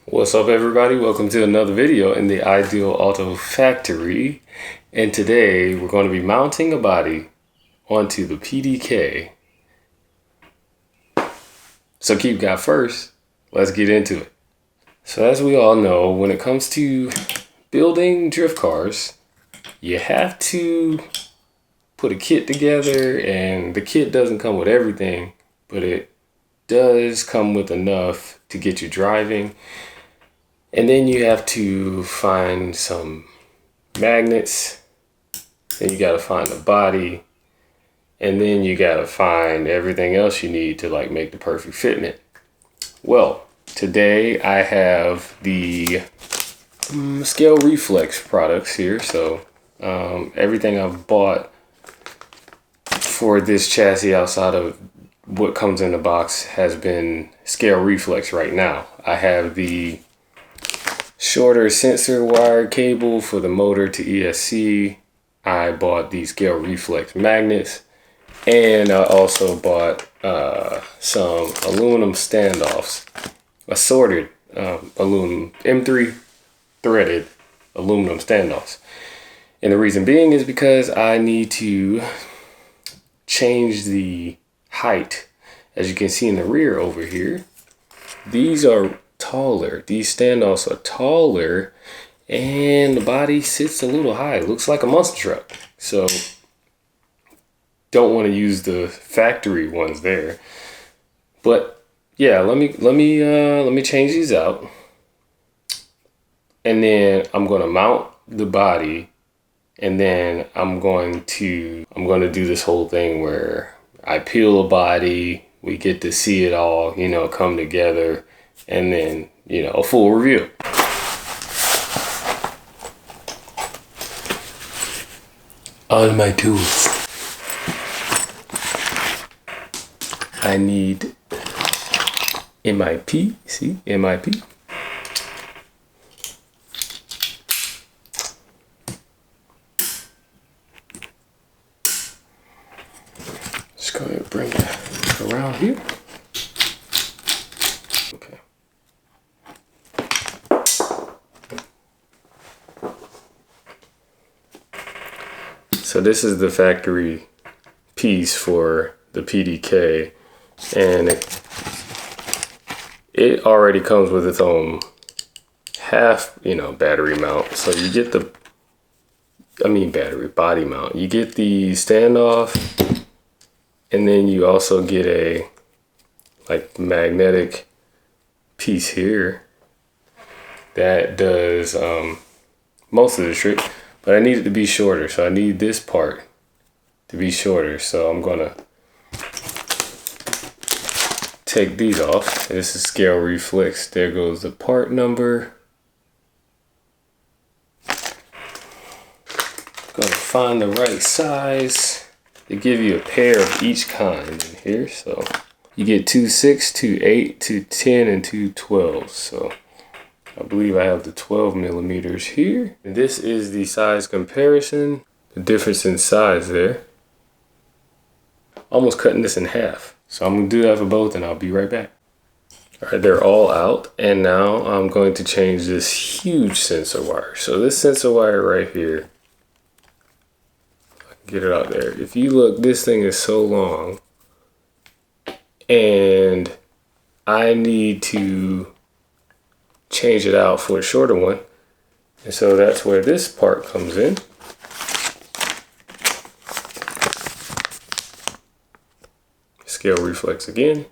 What's up, everybody? Welcome to another video in the Ideal Auto Factory. And today we're going to be mounting a body onto the PDK. So keep God first, let's get into it. So as we all know, when it comes to building drift cars, you have to put a kit together, and the kit doesn't come with everything, but it does come with enough to get you driving. And then you have to find some magnets, then you gotta find the body, and then you gotta find everything else you need to like make the perfect fitment. Well, today I have the Scale Reflex products here. So everything I've bought for this chassis outside of what comes in the box has been Scale Reflex right now. I have the shorter sensor wire cable for the motor to ESC. I bought these Scale Reflex magnets, and I also bought some aluminum standoffs, assorted aluminum M3 threaded aluminum standoffs. And the reason being is because I need to change the height. As you can see in the rear over here, these are taller. These standoffs are taller, and the body sits a little high. It looks like a monster truck. So don't want to use the factory ones there. But yeah, let me change these out, and then I'm gonna mount the body, and then I'm gonna do this whole thing where I peel a body. We get to see it all, come together. And then, a full review. All my tools. I need MIP. See? MIP. Just go ahead and bring it around here. Okay. So this is the factory piece for the PDK, and it already comes with its own half, battery mount. So you get body mount. You get the standoff, and then you also get a magnetic piece here that does most of the trick. But I need it to be shorter, so I need this part to be shorter. So I'm gonna take these off. This is Scale Reflex. There goes the part number. Gonna find the right size. They give you a pair of each kind in here. So you get 2.6, 2.8, 2.10, and 2.12. So I believe I have the 12 millimeters here. And this is the size comparison. The difference in size there. Almost cutting this in half. So I'm gonna do that for both, and I'll be right back. All right, they're all out. And now I'm going to change this huge sensor wire. So this sensor wire right here, I can get it out there. If you look, this thing is so long, and I need to change it out for a shorter one. And so that's where this part comes in. Scale Reflex again.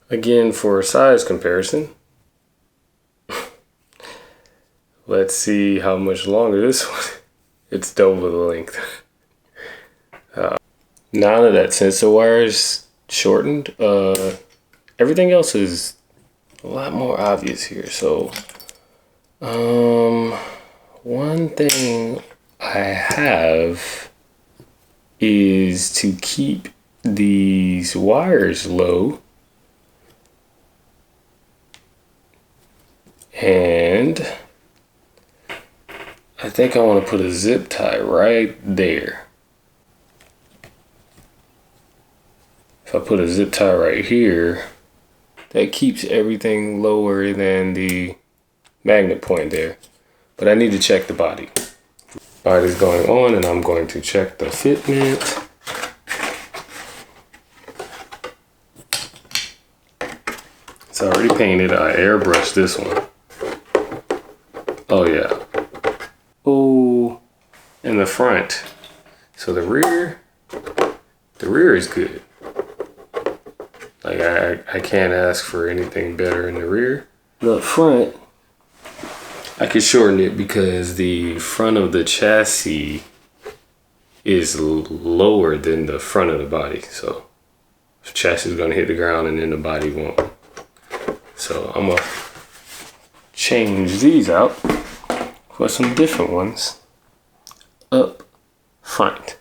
Again, for size comparison. Let's see how much longer this one. It's double the length. Now that that sensor wire is shortened, everything else is a lot more obvious here. So one thing I have is to keep these wires low, and I think I want to put a zip tie right there. If I put a zip tie right here, that keeps everything lower than the magnet point there, but I need to check the body. All right, it's going on, and I'm going to check the fitment. It's already painted. I airbrushed this one. Oh yeah. Oh, and the front. So the rear is good. Like I can't ask for anything better in the rear. The front, I could shorten it because the front of the chassis is lower than the front of the body. So the chassis is gonna hit the ground and then the body won't. So I'm gonna change these out for some different ones up front.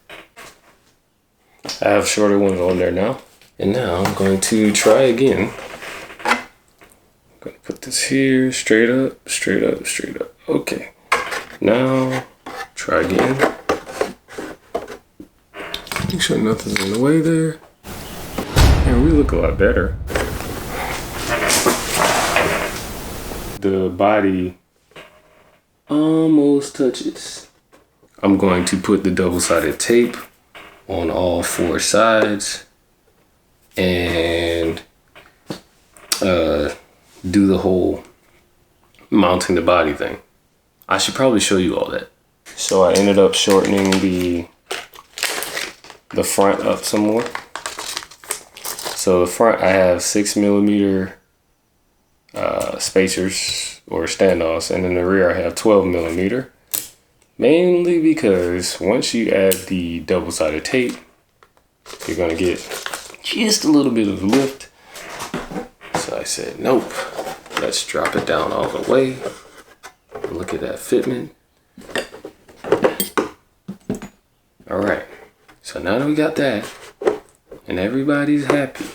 I have shorter ones on there now. And now I'm going to try again. I'm gonna put this here, straight up, straight up, straight up. Okay, now try again. Make sure nothing's in the way there. And we look a lot better. The body almost touches. I'm going to put the double-sided tape on all 4 sides and do the whole mounting the body thing. I should probably show you all that. So I ended up shortening the front up some more. So the front, I have 6mm spacers or standoffs, and in the rear I have 12mm. Mainly because once you add the double-sided tape, you're gonna get just a little bit of lift. So I said, nope, let's drop it down all the way. Look at that fitment. All right, so now that we got that and everybody's happy,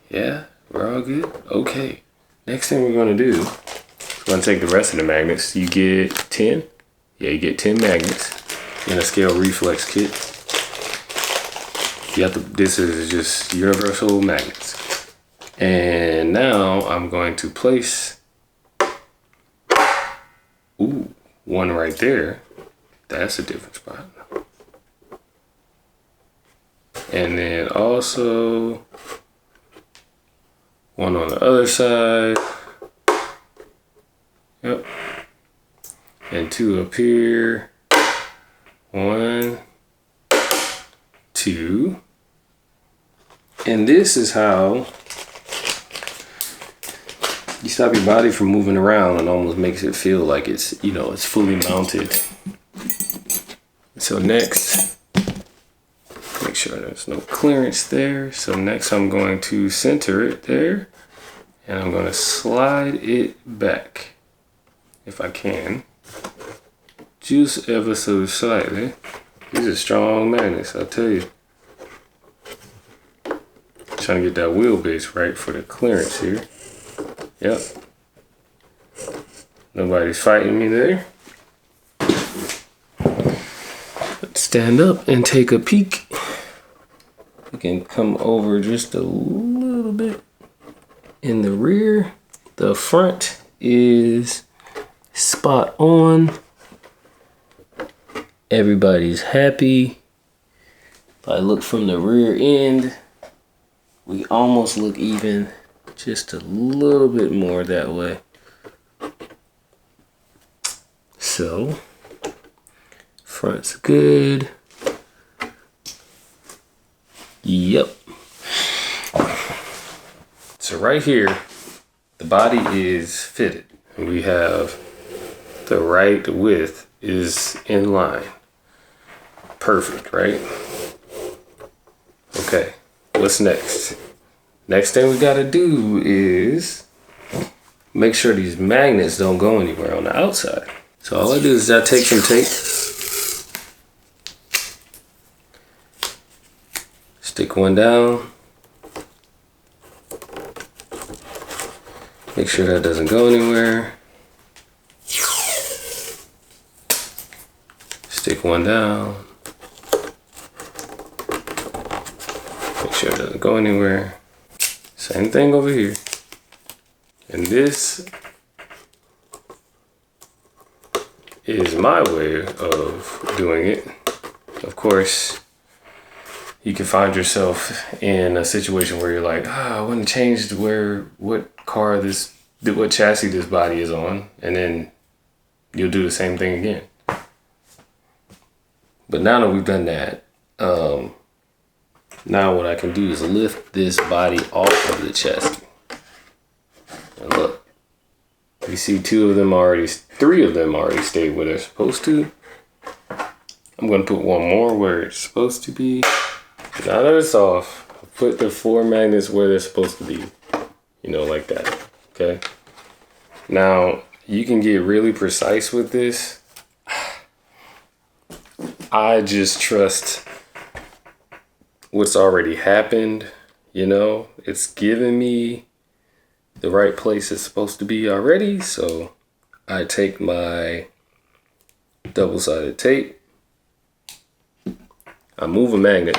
yeah, we're all good. Okay, next thing we're gonna do, we're gonna take the rest of the magnets. You get 10. Yeah, you get 10 magnets in a scale reflex kit. You have to, this is just universal magnets. And now I'm going to place, one right there. That's a different spot. And then also one on the other side. Yep. And 2 up here. 1, 2. And this is how you stop your body from moving around and almost makes it feel like it's, you know, it's fully mounted. So next, make sure there's no clearance there. So next I'm going to center it there, and I'm going to slide it back if I can. Just ever so slightly. These are strong magnets, I'll tell you. Trying to get that wheelbase right for the clearance here. Yep. Nobody's fighting me there. Let's stand up and take a peek. We can come over just a little bit in the rear. The front is spot on. Everybody's happy. If I look from the rear end, we almost look even, just a little bit more that way. So, front's good. Yep. So right here, the body is fitted. We have the right width is in line. Perfect, right? Okay, what's next? Next thing we gotta do is make sure these magnets don't go anywhere on the outside. So all I do is I take some tape, stick one down, make sure that doesn't go anywhere, stick one down, make sure it doesn't go anywhere. Same thing over here. And this is my way of doing it. Of course, you can find yourself in a situation where you're like, I want to change what chassis this body is on, and then you'll do the same thing again. But now that we've done that, now what I can do is lift this body off of the chassis. And look, you see three of them already stayed where they're supposed to. I'm gonna put one more where it's supposed to be. Now that it's off, put the 4 magnets where they're supposed to be. You know, like that, okay? Now, you can get really precise with this. I just trust what's already happened, you know? It's giving me the right place it's supposed to be already, so I take my double-sided tape, I move a magnet,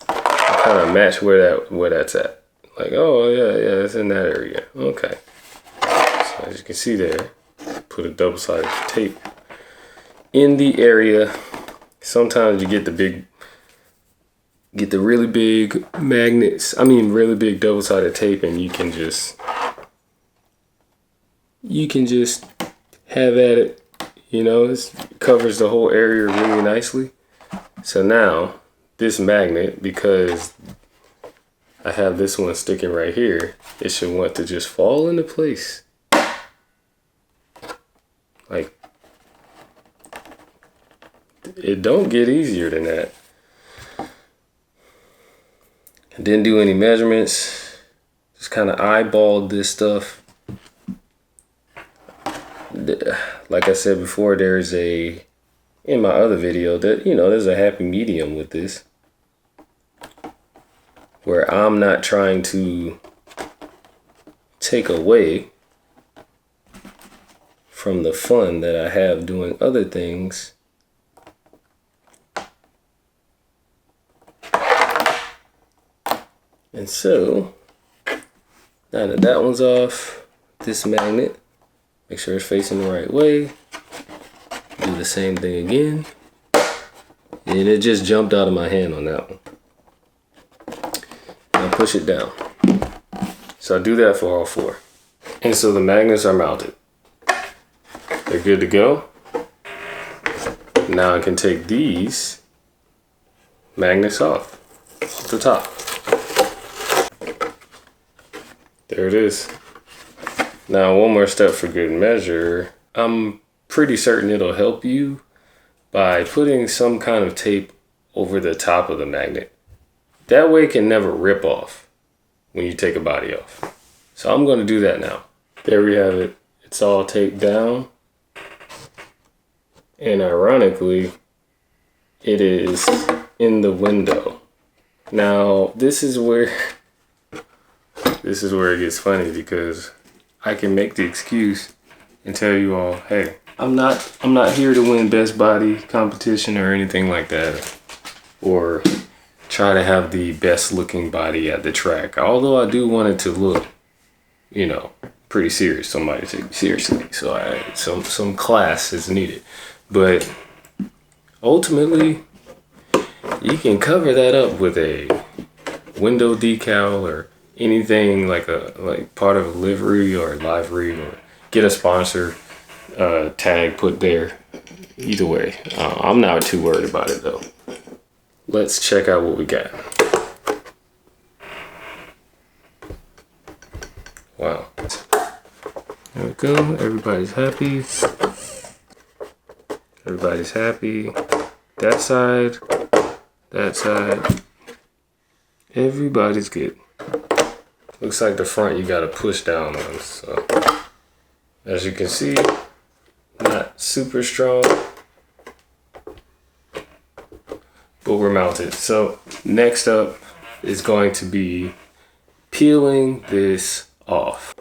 I kind of match where that's at. Like, oh yeah, it's in that area. Okay. So as you can see there, put a double-sided tape in the area. Sometimes you get the really big magnets, really big double-sided tape, and you can just have at it, you know, it covers the whole area really nicely. So now this magnet, because I have this one sticking right here, it should want to just fall into place. Like, it don't get easier than that. I didn't do any measurements, just kind of eyeballed this stuff. Like I said before, in my other video, that, you know, there's a happy medium with this, where I'm not trying to take away from the fun that I have doing other things. And so, now that that one's off, this magnet, make sure it's facing the right way. Do the same thing again. And it just jumped out of my hand on that one. Now push it down. So I do that for all 4. And so the magnets are mounted. They're good to go. Now I can take these magnets off the top. There it is. Now one more step for good measure. I'm pretty certain it'll help you by putting some kind of tape over the top of the magnet. That way it can never rip off when you take a body off. So I'm going to do that now. There we have it. It's all taped down. And ironically, it is in the window. Now, this is where it gets funny, because I can make the excuse and tell you all, hey, I'm not here to win best body competition or anything like that, or try to have the best looking body at the track. Although I do want it to look, you know, pretty serious. Somebody take me seriously. So some class is needed. But ultimately, you can cover that up with a window decal or anything like part of a livery or get a sponsor tag put there. Either way, I'm not too worried about it though. Let's check out what we got. Wow. There we go. Everybody's happy. Everybody's happy. That side. That side. Everybody's good. Looks like the front you gotta push down on. So, as you can see, not super strong, but we're mounted. So next up is going to be peeling this off.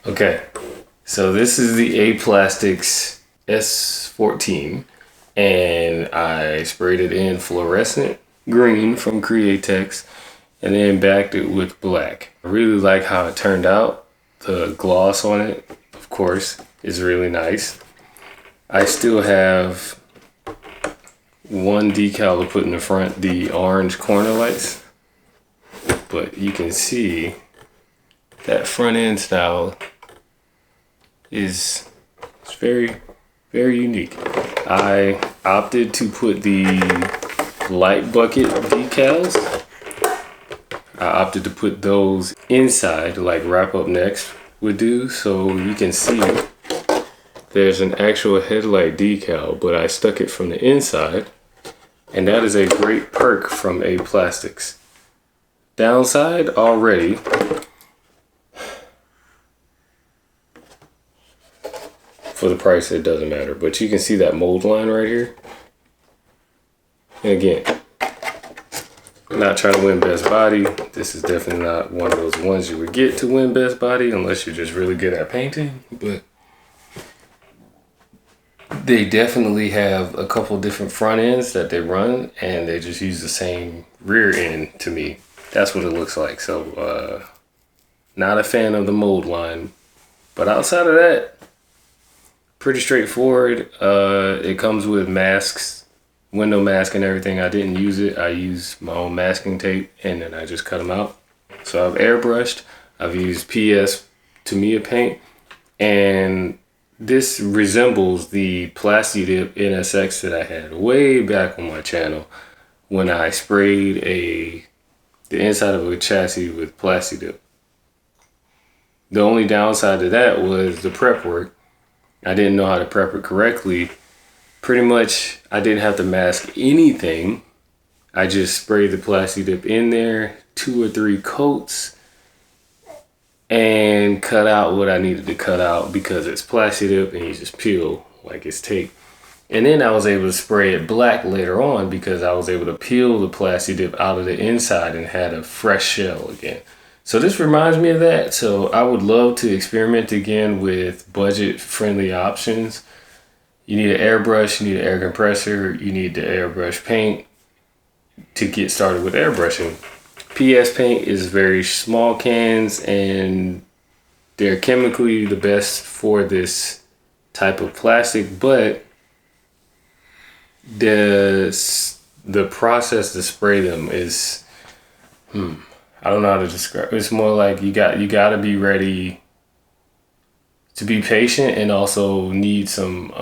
Okay, so this is the Aplastics S14, and I sprayed it in fluorescent green from Createx and then backed it with black. I really like how it turned out. The gloss on it, of course, is really nice. I still have one decal to put in the front, the orange corner lights, but you can see that front end style is very, very unique. I opted to put the light bucket decals. I opted to put those inside like Wrap Up Next would do, so you can see there's an actual headlight decal, but I stuck it from the inside, and that is a great perk from Aplastics. Downside already, for the price it doesn't matter, but you can see that mold line right here. And again, I'm not trying to win best body. This is definitely not one of those ones you would get to win best body unless you're just really good at painting, but they definitely have a couple different front ends that they run, and they just use the same rear end to me. That's what it looks like. So not a fan of the mold line, but outside of that, pretty straightforward. It comes with masks, window mask and everything. I didn't use it. I used my own masking tape and then I just cut them out. So I've airbrushed. I've used PS Tamiya paint, and this resembles the Plastidip NSX that I had way back on my channel when I sprayed the inside of a chassis with Plastidip. The only downside to that was the prep work. I didn't know how to prep it correctly. Pretty much, I didn't have to mask anything. I just sprayed the Plastidip in there, 2 or 3 coats, and cut out what I needed to cut out because it's Plastidip and you just peel like it's tape. And then I was able to spray it black later on because I was able to peel the Plastidip out of the inside and had a fresh shell again. So this reminds me of that. So I would love to experiment again with budget-friendly options. You need an airbrush, you need an air compressor, you need the airbrush paint to get started with airbrushing. PS paint is very small cans, and they're chemically the best for this type of plastic, but the process to spray them is, I don't know how to describe it. It's more like you got to be ready to be patient and also need some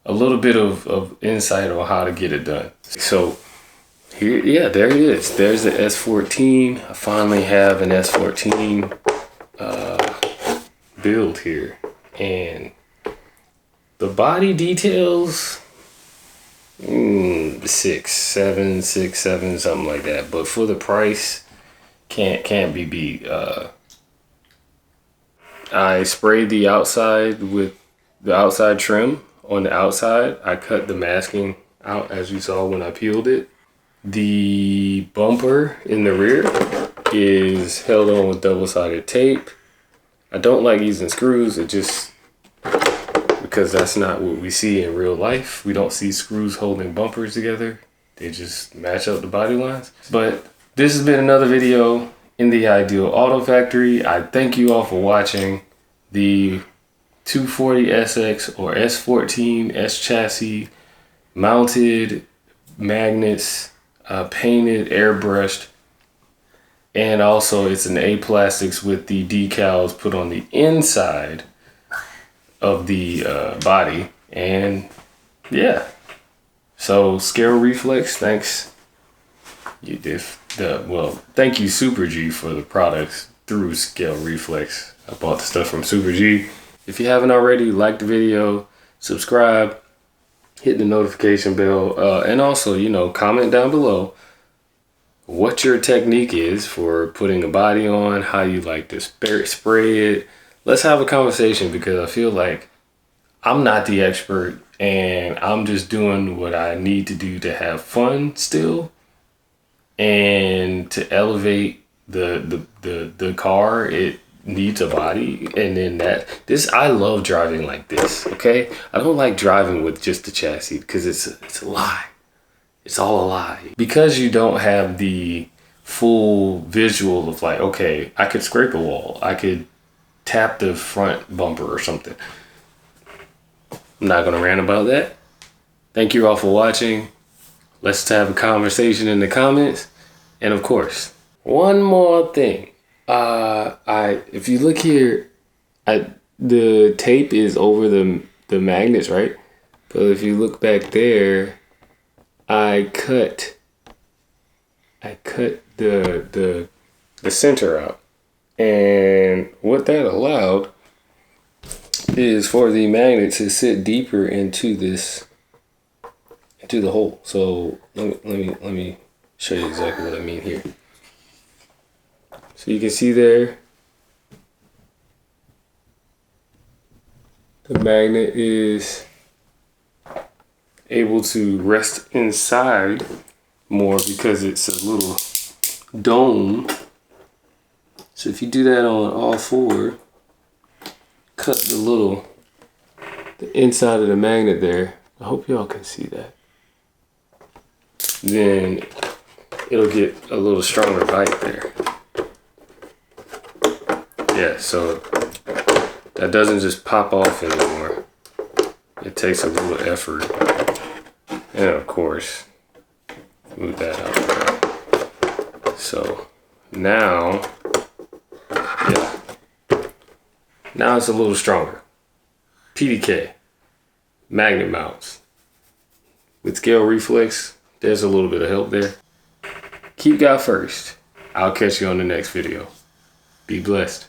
a little bit of insight on how to get it done. So here, yeah, there it is. There's the S14. I finally have an S14 build here, and the body details 6, 7, something like that. But for the price, can't be beat. I sprayed the outside with the outside trim on the outside. I cut the masking out as you saw when I peeled it. The bumper in the rear is held on with double-sided tape. I don't like using screws, because that's not what we see in real life. We don't see screws holding bumpers together. They just match up the body lines. But this has been another video in the Ideal Auto Factory. I thank you all for watching. The 240SX or S14 S chassis, mounted magnets, painted, airbrushed, and also it's an Aplastics with the decals put on the inside of the body. And yeah, so Scale Reflex, thanks. You did thank you Super G for the products through Scale Reflex. I bought the stuff from Super G. If you haven't already, like the video, subscribe, hit the notification bell, and also, comment down below what your technique is for putting a body on, how you like to spray it. Let's have a conversation, because I feel like I'm not the expert and I'm just doing what I need to do to have fun still and to elevate the car. needs a body, and then I love driving like this, okay? I don't like driving with just the chassis because it's a lie. It's all a lie. Because you don't have the full visual of like, okay, I could scrape a wall. I could tap the front bumper or something. I'm not gonna rant about that. Thank you all for watching. Let's have a conversation in the comments. And of course, one more thing. If you look here, the tape is over the magnets, right? But if you look back there, I cut the center out, and what that allowed is for the magnet to sit deeper into the hole. So let me show you exactly what I mean here. So you can see there, the magnet is able to rest inside more because it's a little dome. So if you do that on all four, cut the inside of the magnet there. I hope y'all can see that. Then it'll get a little stronger bite there. Yeah, so that doesn't just pop off anymore. It takes a little effort. And of course, move that out. So now, yeah, now it's a little stronger. PDK, magnet mounts. With scale reflex, there's a little bit of help there. Keep God first. I'll catch you on the next video. Be blessed.